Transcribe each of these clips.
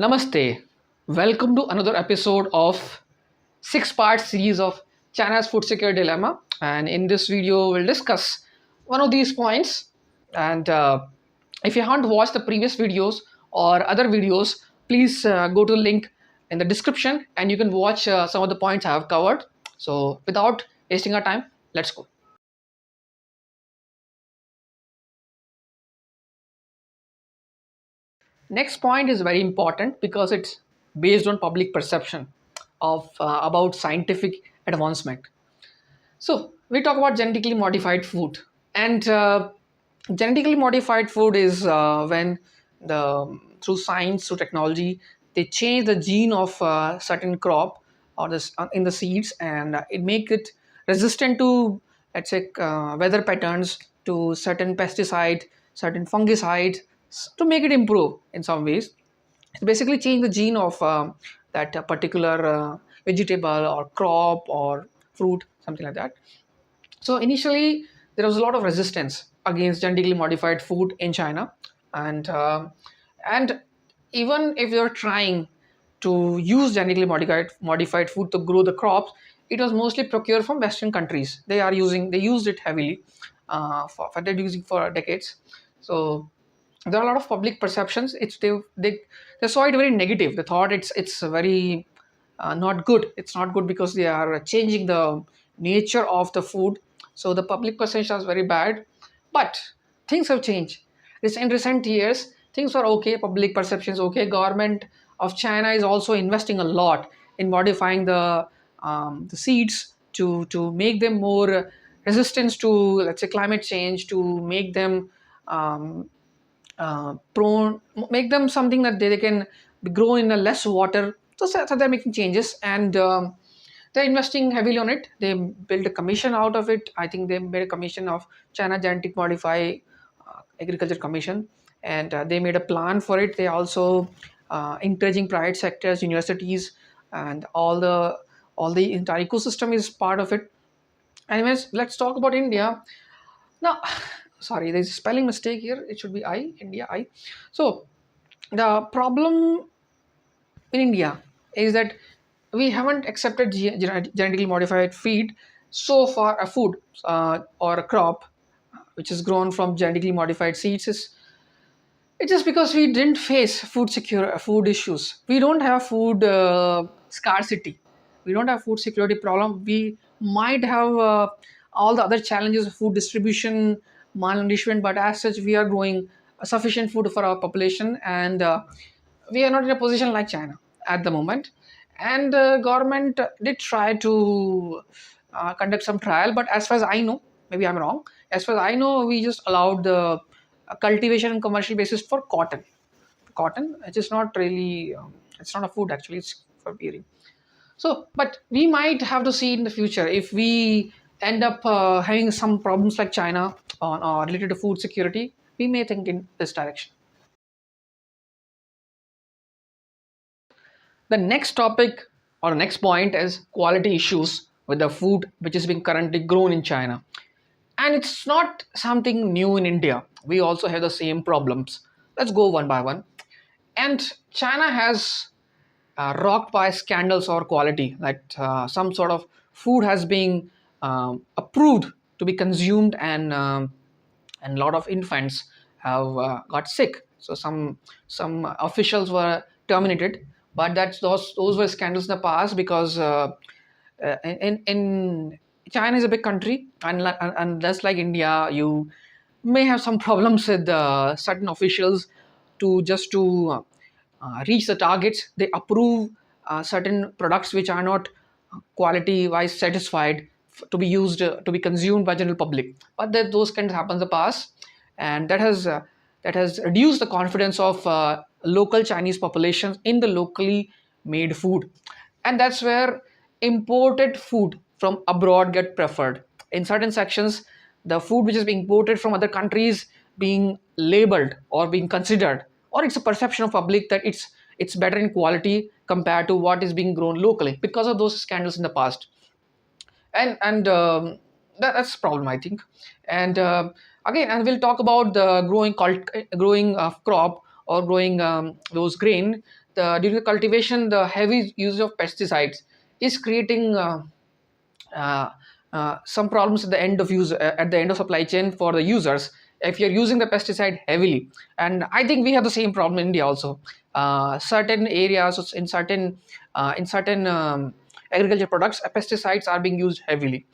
Namaste. Welcome to another episode of six-part series of China's food security dilemma. And in this video, we'll discuss one of these points. And if you haven't watched the previous videos or other videos, please go to the link in the description and you can watch some of the points I have covered. So without wasting our time, let's go. Next point is very important because it's based on public perception of about scientific advancement. So we talk about genetically modified food, and genetically modified food is when the through science, through technology, they change the gene of certain crop or this in the seeds, and it make it resistant to, let's say, weather patterns, to certain pesticide, certain fungicide, to make it improve in some ways. It basically change the gene of that particular vegetable or crop or fruit, something like that. So initially, there was a lot of resistance against genetically modified food in China, and even if they were trying to use genetically modified food to grow the crops, it was mostly procured from Western countries. They used it heavily for they're using for decades. So there are a lot of public perceptions. They saw it very negative. They thought it's very not good. It's not good because they are changing the nature of the food. So the public perception is very bad. But things have changed. In recent years, things are okay. Public perception is okay. Government of China is also investing a lot in modifying the seeds to make them more resistant to, let's say, climate change, to make them um, prone, make them something that they can grow in a less water. So they're making changes, and they're investing heavily on it. They built a commission out of it. I think they made a commission of China Genetic Modify Agriculture Commission, and they made a plan for it. They also encouraging private sectors, universities, and all the entire ecosystem is part of it. Anyways, let's talk about India now. Sorry, there's a spelling mistake here. It should be I, India, I. So the problem in India is that we haven't accepted genetically modified feed so far. A food or a crop which is grown from genetically modified seeds is, it's just because we didn't face food issues. We don't have food scarcity. We don't have food security problem. We might have all the other challenges of food distribution, malnourishment, but as such, we are growing sufficient food for our population, and we are not in a position like China at the moment. And government did try to conduct some trial, but as far as I know, maybe I'm wrong. As far as I know, we just allowed the cultivation and commercial basis for cotton, which is not really it's not a food, actually. It's for beering. So but we might have to see in the future if we end up having some problems like China on related to food security. We may think in this direction. The next topic or next point is quality issues with the food which is being currently grown in China. And it's not something new in India. We also have the same problems. Let's go one by one. And China has rocked by scandals or quality, like some sort of food has been approved to be consumed, and a lot of infants have got sick. So some officials were terminated, but those were scandals in the past because in China is a big country, and just like India, you may have some problems with certain officials to reach the targets. They approve certain products which are not quality wise satisfied to be used, to be consumed by general public. But those kinds happen in the past, and that has reduced the confidence of local Chinese populations in the locally made food, and that's where imported food from abroad get preferred. In certain sections, the food which is being imported from other countries being labeled or being considered, or it's a perception of public that it's better in quality compared to what is being grown locally because of those scandals in the past. And that's a problem, I think. And again, and we'll talk about the growing crop or growing those grain. during the cultivation, the heavy use of pesticides is creating uh, some problems at the end of supply chain for the users if you're using the pesticide heavily. And I think we have the same problem in India also. Certain areas in certain agriculture products, pesticides are being used heavily.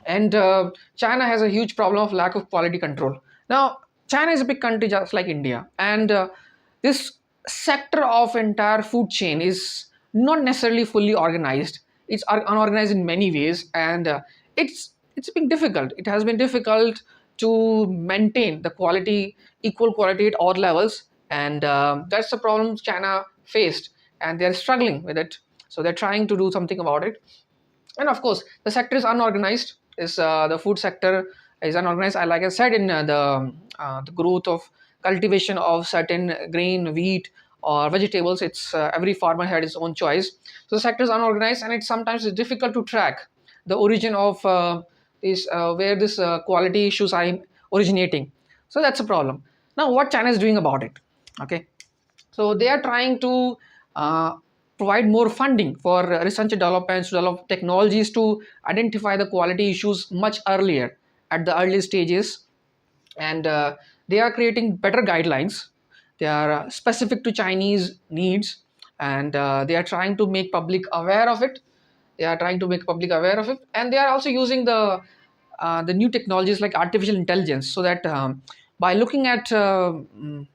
And China has a huge problem of lack of quality control. Now, China is a big country just like India, and this sector of entire food chain is not necessarily fully organized. It's unorganized in many ways, and it's been difficult. It has been difficult to maintain the quality, equal quality at all levels, and that's the problem China faced, and they're struggling with it. So they're trying to do something about it. And of course, the sector is unorganized. Is The food sector is unorganized. I Like I said, in the growth of cultivation of certain grain, wheat, or vegetables, it's every farmer had his own choice. So the sector is unorganized, and it's sometimes difficult to track the origin of this where this quality issues are originating. So that's a problem. Now, what China is doing about it? Okay, so they are trying to uh, provide more funding for research and development, to develop technologies to identify the quality issues much earlier at the early stages. And they are creating better guidelines. They are specific to Chinese needs, and they are trying to make public aware of it. They are trying to make public aware of it, and they are also using the new technologies like artificial intelligence, so that by looking at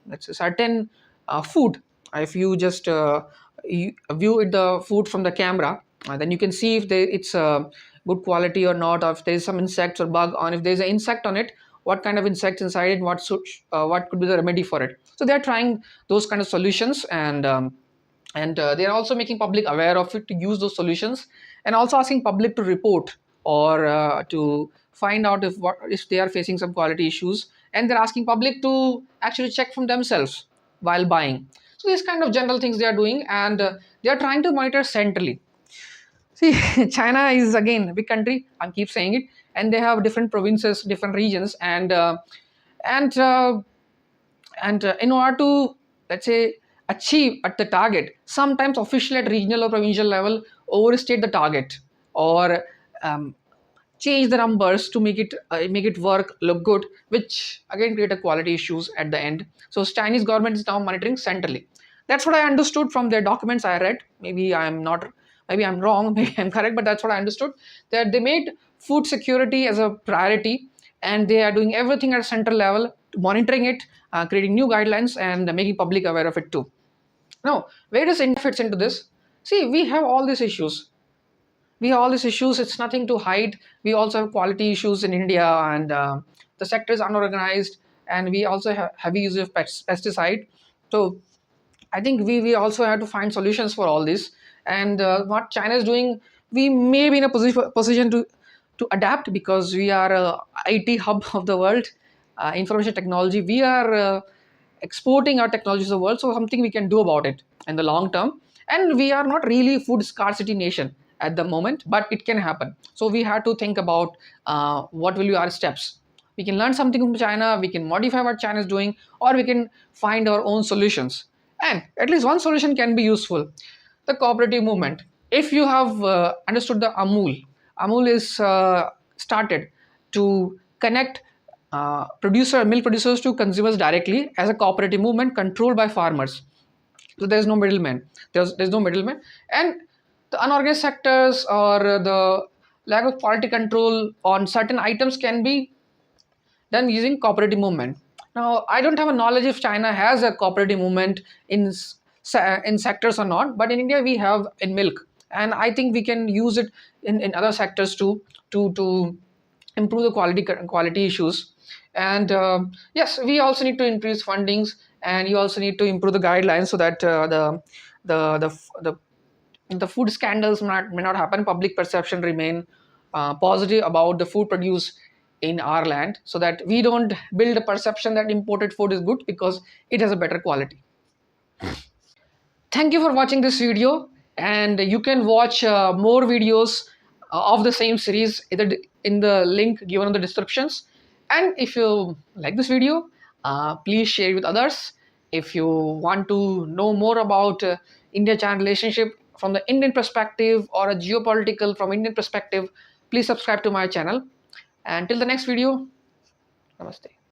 let's say certain food, if you just view it, the food from the camera, then you can see if it's good quality or not, or if there is some insects or bug on. If there is an insect on it, what kind of insects inside it, what could be the remedy for it. So they are trying those kind of solutions, and they are also making public aware of it to use those solutions, and also asking public to report or to find out if they are facing some quality issues, and they're asking public to actually check from themselves while buying. So these kind of general things they are doing, and they are trying to monitor centrally. See, China is again a big country. I keep saying it, and they have different provinces, different regions, and in order to, let's say, achieve at the target, sometimes official at regional or provincial level overstate the target, or um, change the numbers to make it work, look good, which again create a quality issues at the end. So Chinese government is now monitoring centrally. That's what I understood from their documents I read. Maybe I'm wrong, maybe I'm correct, but that's what I understood, that they made food security as a priority, and they are doing everything at a central level, monitoring it, creating new guidelines, and making public aware of it too. Now, where does India fits into this? See, we have all these issues. It's nothing to hide. We also have quality issues in India, and the sector is unorganized, and we also have heavy use of pesticide. So I think we also have to find solutions for all this. And what China is doing, we may be in a position to adapt, because we are a IT hub of the world, information technology. We are exporting our technologies to the world, so something we can do about it in the long term. And we are not really food scarcity nation at the moment, but it can happen. So we have to think about what will be our steps. We can learn something from China, we can modify what China is doing, or we can find our own solutions. And at least one solution can be useful: the cooperative movement. If you have understood the Amul is started to connect milk producers to consumers directly as a cooperative movement controlled by farmers. So there's no middleman. There's no middleman, and the unorganized sectors or the lack of quality control on certain items can be done using cooperative movement. Now, I don't have a knowledge if China has a cooperative movement in sectors or not, but in India we have in milk, and I think we can use it in other sectors too, to improve the quality issues. And yes, we also need to increase fundings, and you also need to improve the guidelines, so that the the food scandals may not happen. Public perception remain positive about the food produced in our land, so that we don't build a perception that imported food is good because it has a better quality. Thank you for watching this video, and you can watch more videos of the same series either in the link given in the descriptions. And if you like this video, please share it with others. If you want to know more about India-China relationship from the Indian perspective or a geopolitical from Indian perspective, please subscribe to my channel. And till the next video, namaste.